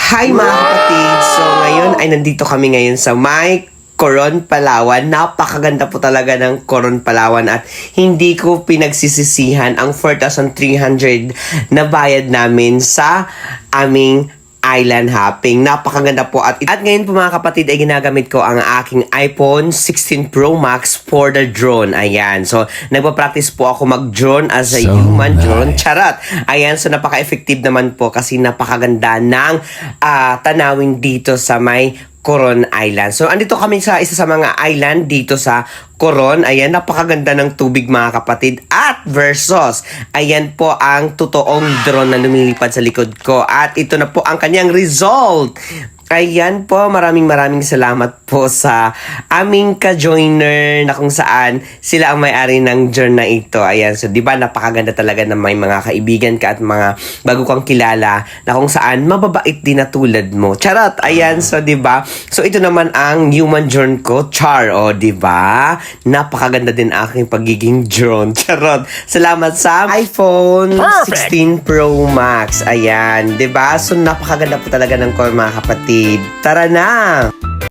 Hi mga kapatid! So ngayon ay nandito kami ngayon sa may Coron, Palawan. Napakaganda po talaga ng Coron, Palawan at hindi ko pinagsisisihan ang 4,300 na bayad namin sa aming island hopping. Napakaganda po at ngayon po mga kapatid ay ginagamit ko ang aking iPhone 16 Pro Max for the drone. Ayan. So, nagpa-practice po ako mag-drone as a human drone. Charot! Ayan. So, napaka-effective naman po kasi napakaganda ng tanawin dito sa may Coron Island. So, andito kami sa isa sa mga island dito sa Coron. Ayan, napakaganda ng tubig mga kapatid. At versus, ayan po ang totoong drone na lumilipad sa likod ko. At ito na po ang kanyang result. Ayan po, maraming salamat po sa aming ka-joiner na kung saan sila ang may-ari ng drone na ito. Ayan, so di ba napakaganda talaga na may mga kaibigan ka at mga bago kang kilala na kung saan mababait din na tulad mo. Charot! Ayan, so di ba? So ito naman ang human drone ko, Char, o di ba? Napakaganda din aking pagiging drone. Charot! Salamat sa iPhone 16 Pro Max. Ayan, di ba? So napakaganda po talaga ng mga kapatid. Tara na!